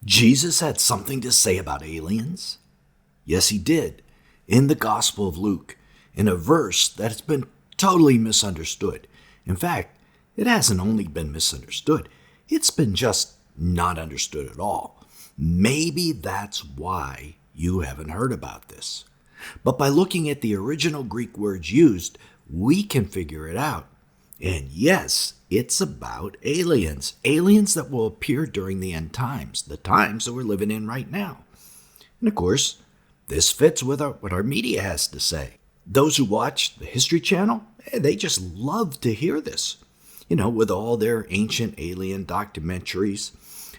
Jesus had something to say about aliens? Yes, he did, in the Gospel of Luke, in a verse that has been totally misunderstood. In fact, it hasn't only been misunderstood, it's been just not understood at all. Maybe that's why you haven't heard about this. But by looking at the original Greek words used, we can figure it out. And yes, it's about aliens. Aliens that will appear during the end times, the times that we're living in right now. And of course, this fits with what our media has to say. Those who watch the History Channel, they just love to hear this. With all their ancient alien documentaries.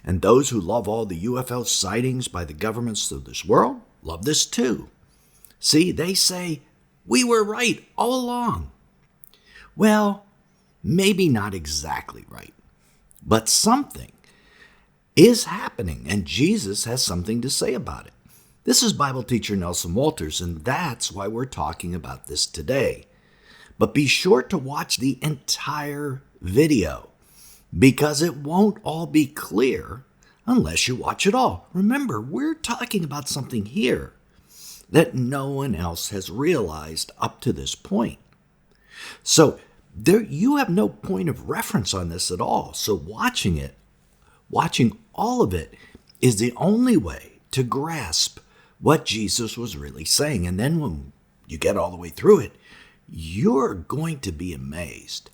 And those who love all the UFO sightings by the governments of this world love this too. See, they say, we were right all along. Well, maybe not exactly right, but something is happening, and Jesus has something to say about it. This is Bible teacher Nelson Walters, and that's why we're talking about this today. But be sure to watch the entire video, because it won't all be clear unless you watch it all. Remember, we're talking about something here that no one else has realized up to this point. So you have no point of reference on this at all. So watching all of it is the only way to grasp what Jesus was really saying. And then when you get all the way through it, you're going to be amazed.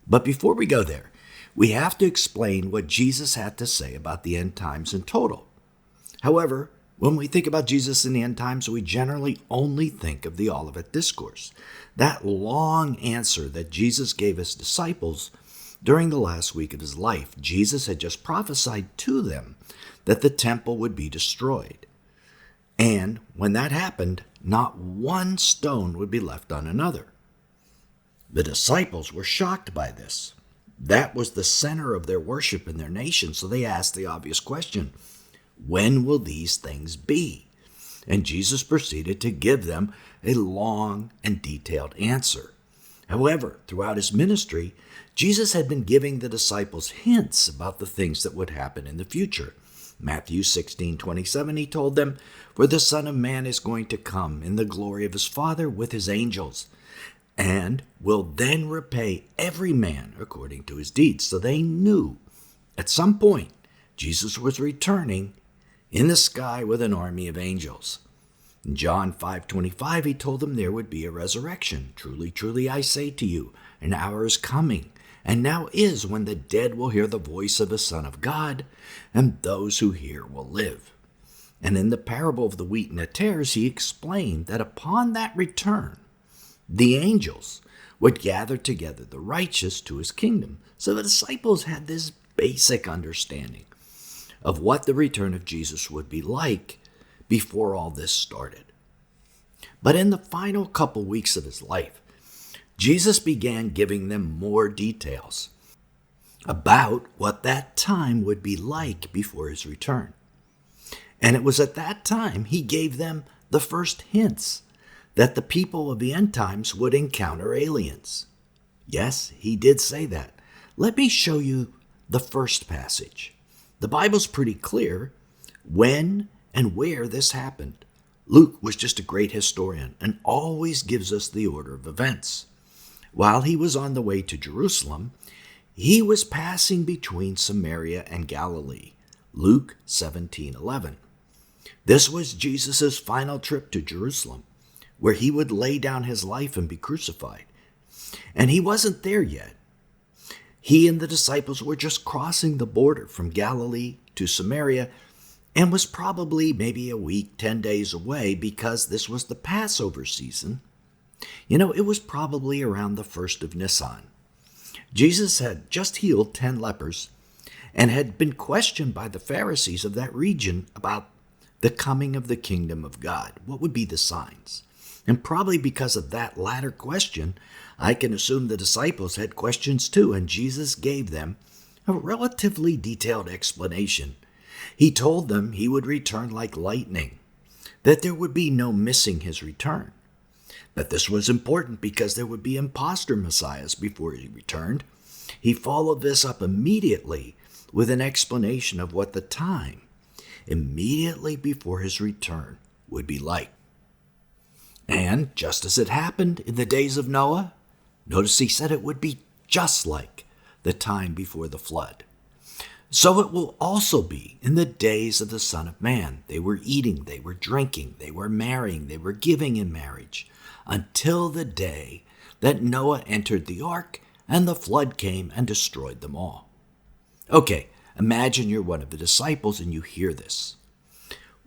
But before we go there, we have to explain what Jesus had to say about the end times in total. However, when we think about Jesus in the end times, we generally only think of the Olivet Discourse, that long answer that Jesus gave his disciples during the last week of his life. Jesus had just prophesied to them that the temple would be destroyed. And when that happened, not one stone would be left on another. The disciples were shocked by this. That was the center of their worship in their nation, so they asked the obvious question, when will these things be? And Jesus proceeded to give them a long and detailed answer. However, throughout his ministry, Jesus had been giving the disciples hints about the things that would happen in the future. Matthew 16:27, he told them, "For the Son of Man is going to come in the glory of his Father with his angels, and will then repay every man according to his deeds." So they knew at some point Jesus was returning in the sky with an army of angels. In John 5:25, he told them there would be a resurrection. "Truly, truly, I say to you, an hour is coming, and now is, when the dead will hear the voice of the Son of God, and those who hear will live." And in the parable of the wheat and the tares, he explained that upon that return, the angels would gather together the righteous to his kingdom. So the disciples had this basic understanding of what the return of Jesus would be like before all this started. But in the final couple weeks of his life, Jesus began giving them more details about what that time would be like before his return. And it was at that time he gave them the first hints that the people of the end times would encounter aliens. Yes, he did say that. Let me show you the first passage. The Bible's pretty clear when and where this happened. Luke was just a great historian and always gives us the order of events. While he was on the way to Jerusalem, he was passing between Samaria and Galilee. Luke 17:11. This was Jesus' final trip to Jerusalem, where he would lay down his life and be crucified. And he wasn't there yet. He and the disciples were just crossing the border from Galilee to Samaria, and was probably maybe a week, 10 days away, because this was the Passover season. It was probably around the 1st of Nisan. Jesus had just healed 10 lepers and had been questioned by the Pharisees of that region about the coming of the kingdom of God. What would be the signs? And probably because of that latter question, I can assume the disciples had questions too, and Jesus gave them a relatively detailed explanation. He told them he would return like lightning, that there would be no missing his return. But this was important because there would be imposter messiahs before he returned. He followed this up immediately with an explanation of what the time immediately before his return would be like. And just as it happened in the days of Noah, notice he said it would be just like the time before the flood. So it will also be in the days of the Son of Man. They were eating, they were drinking, they were marrying, they were giving in marriage, until the day that Noah entered the ark and the flood came and destroyed them all. Okay, imagine you're one of the disciples and you hear this.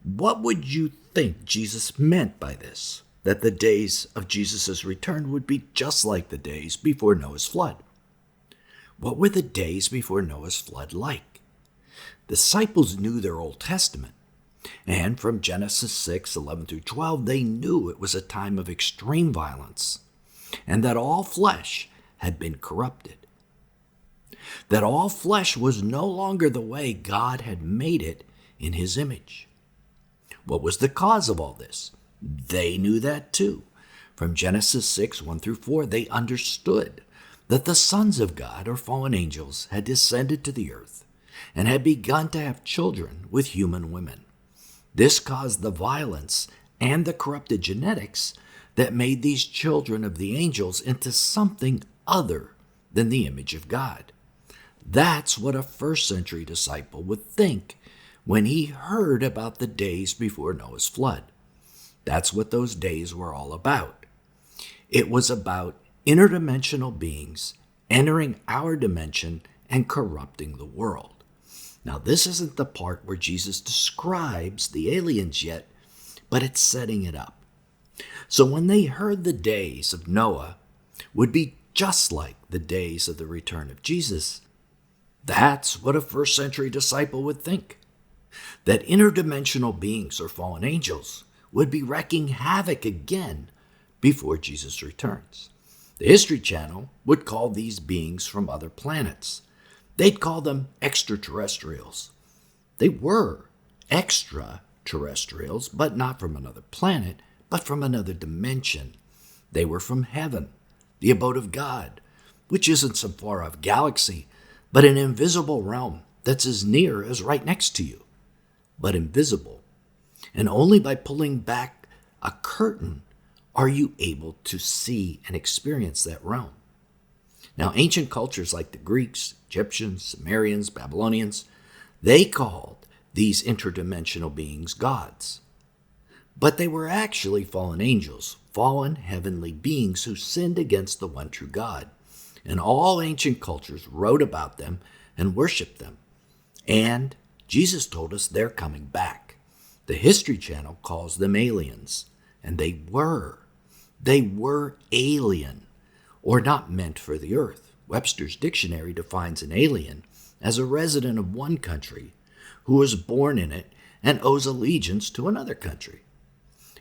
What would you think Jesus meant by this? That the days of Jesus' return would be just like the days before Noah's flood. What were the days before Noah's flood like? The disciples knew their Old Testament, and from Genesis 6:11 through 12, they knew it was a time of extreme violence, and that all flesh had been corrupted. That all flesh was no longer the way God had made it in his image. What was the cause of all this? They knew that too. From Genesis 6:1 through 4, they understood that the sons of God, or fallen angels, had descended to the earth and had begun to have children with human women. This caused the violence and the corrupted genetics that made these children of the angels into something other than the image of God. That's what a first-century disciple would think when he heard about the days before Noah's flood. That's what those days were all about. It was about interdimensional beings entering our dimension and corrupting the world. Now, this isn't the part where Jesus describes the aliens yet, but it's setting it up. So when they heard the days of Noah would be just like the days of the return of Jesus, that's what a first-century disciple would think. That interdimensional beings or fallen angels would be wreaking havoc again before Jesus returns. The History Channel would call these beings from other planets. They'd call them extraterrestrials. They were extraterrestrials, but not from another planet, but from another dimension. They were from heaven, the abode of God, which isn't some far-off galaxy, but an invisible realm that's as near as right next to you, but invisible. And only by pulling back a curtain are you able to see and experience that realm. Now, ancient cultures like the Greeks, Egyptians, Sumerians, Babylonians, they called these interdimensional beings gods. But they were actually fallen angels, fallen heavenly beings who sinned against the one true God. And all ancient cultures wrote about them and worshiped them. And Jesus told us they're coming back. The History Channel calls them aliens. And they were alien, or not meant for the earth. Webster's dictionary defines an alien as a resident of one country who was born in it and owes allegiance to another country.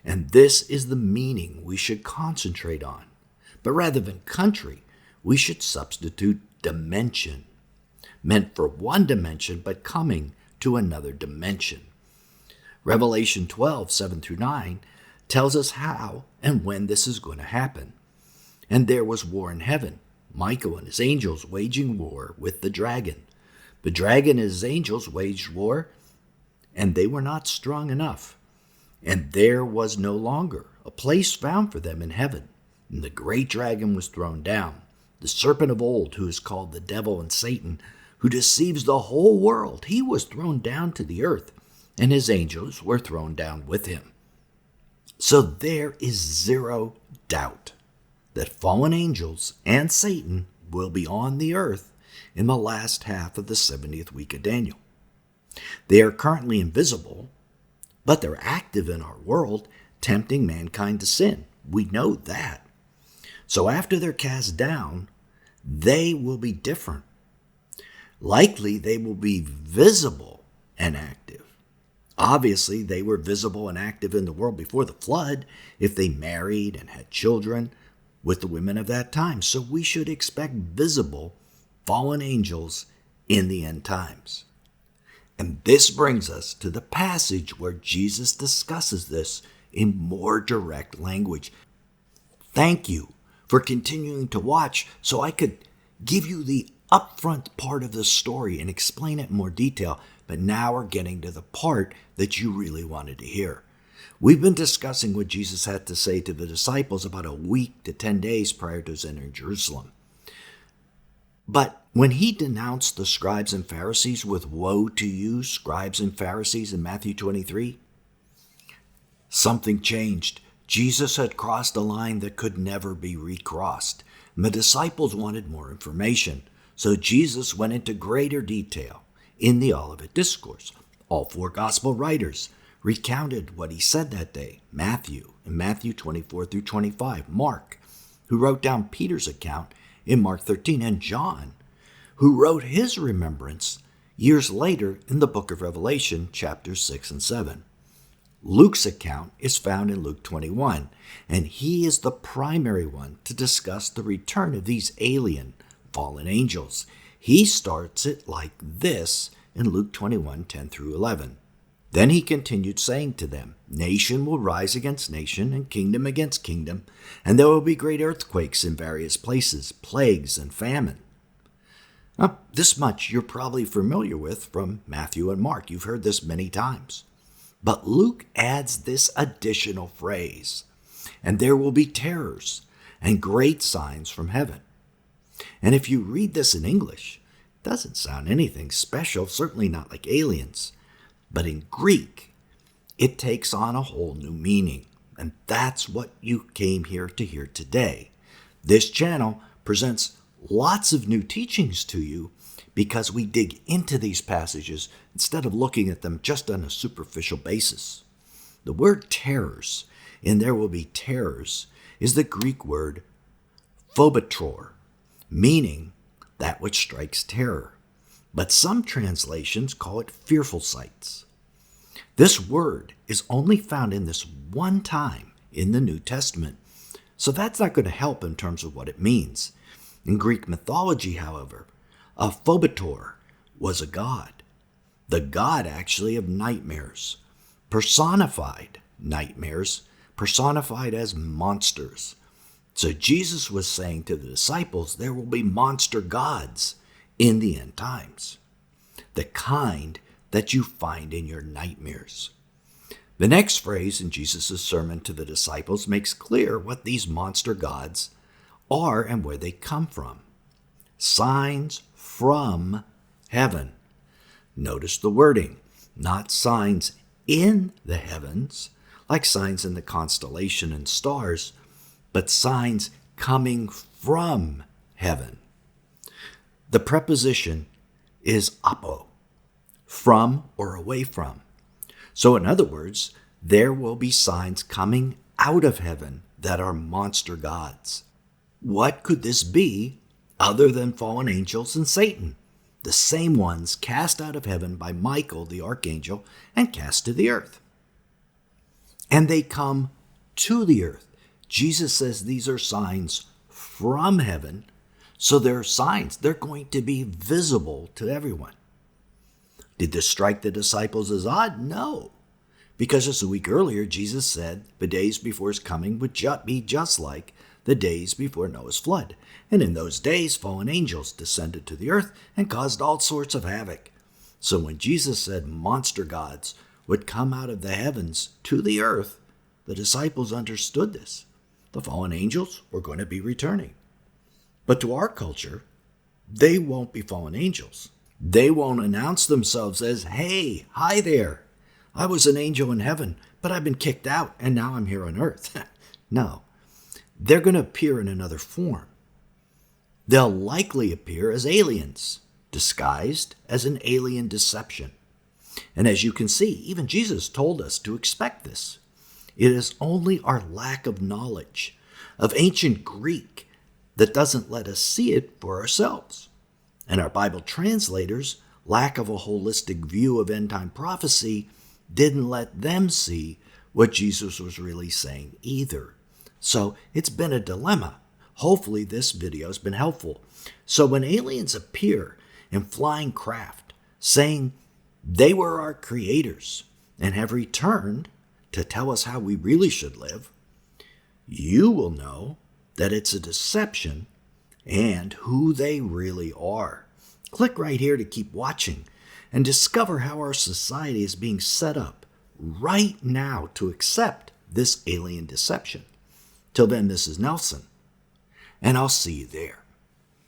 And this is the meaning we should concentrate on. But rather than country, we should substitute dimension, meant for one dimension but coming to another dimension. Revelation 12:7 through 9 tells us how and when this is going to happen. And there was war in heaven, Michael and his angels waging war with the dragon. The dragon and his angels waged war, and they were not strong enough. And there was no longer a place found for them in heaven. And the great dragon was thrown down, the serpent of old, who is called the devil and Satan, who deceives the whole world. He was thrown down to the earth, and his angels were thrown down with him. So there is zero doubt that fallen angels and Satan will be on the earth in the last half of the 70th week of Daniel. They are currently invisible, but they're active in our world, tempting mankind to sin. We know that. So after they're cast down, they will be different. Likely they will be visible and active. Obviously, they were visible and active in the world before the flood if they married and had children with the women of that time. So we should expect visible fallen angels in the end times. And this brings us to the passage where Jesus discusses this in more direct language. Thank you for continuing to watch so I could give you the upfront part of the story and explain it in more detail, but now we're getting to the part that you really wanted to hear. We've been discussing what Jesus had to say to the disciples about a week to 10 days prior to his entering Jerusalem. But when he denounced the scribes and Pharisees with "Woe to you, scribes and Pharisees" in Matthew 23, something changed. Jesus had crossed a line that could never be recrossed. And the disciples wanted more information, so Jesus went into greater detail in the Olivet Discourse. All four gospel writers recounted what he said that day. Matthew in Matthew 24 through 25, Mark, who wrote down Peter's account in Mark 13, and John, who wrote his remembrance years later in the book of Revelation, chapters 6 and 7. Luke's account is found in Luke 21, and he is the primary one to discuss the return of these alien fallen angels. He starts it like this in Luke 21, 10 through 11. Then he continued saying to them, "Nation will rise against nation, and kingdom against kingdom, and there will be great earthquakes in various places, plagues and famine." Now, this much you're probably familiar with from Matthew and Mark. You've heard this many times. But Luke adds this additional phrase, "and there will be terrors and great signs from heaven." And if you read this in English, it doesn't sound anything special, certainly not like aliens. But in Greek, it takes on a whole new meaning. And that's what you came here to hear today. This channel presents lots of new teachings to you because we dig into these passages instead of looking at them just on a superficial basis. The word terrors, and there will be terrors, is the Greek word phobatror, meaning that which strikes terror. But some translations call it fearful sights. This word is only found in this one time in the New Testament, so that's not going to help in terms of what it means. In Greek mythology, however, a phobator was a god, the god actually of nightmares, personified nightmares, personified as monsters. So Jesus was saying to the disciples, there will be monster gods in the end times, the kind that you find in your nightmares. The next phrase in Jesus' sermon to the disciples makes clear what these monster gods are and where they come from. Signs from heaven. Notice the wording, not signs in the heavens, like signs in the constellation and stars, but signs coming from heaven. The preposition is apo, from or away from. So in other words, there will be signs coming out of heaven that are monster gods. What could this be other than fallen angels and Satan, the same ones cast out of heaven by Michael the archangel and cast to the earth? And they come to the earth. Jesus says these are signs from heaven, so they're signs. They're going to be visible to everyone. Did this strike the disciples as odd? No. Because just a week earlier, Jesus said the days before his coming would be just like the days before Noah's flood. And in those days, fallen angels descended to the earth and caused all sorts of havoc. So when Jesus said monster gods would come out of the heavens to the earth, the disciples understood this. The fallen angels were going to be returning. But to our culture, they won't be fallen angels. They won't announce themselves as, "Hey, hi there. I was an angel in heaven, but I've been kicked out and now I'm here on earth." No, they're going to appear in another form. They'll likely appear as aliens, disguised as an alien deception. And as you can see, even Jesus told us to expect this. It is only our lack of knowledge of ancient Greek that doesn't let us see it for ourselves. And our Bible translators' lack of a holistic view of end-time prophecy didn't let them see what Jesus was really saying either. So it's been a dilemma. Hopefully this video has been helpful. So when aliens appear in flying craft saying they were our creators and have returned to tell us how we really should live, you will know that it's a deception and who they really are. Click right here to keep watching. and discover how our society is being set up right now to accept this alien deception. Till then, this is Nelson, and I'll see you there.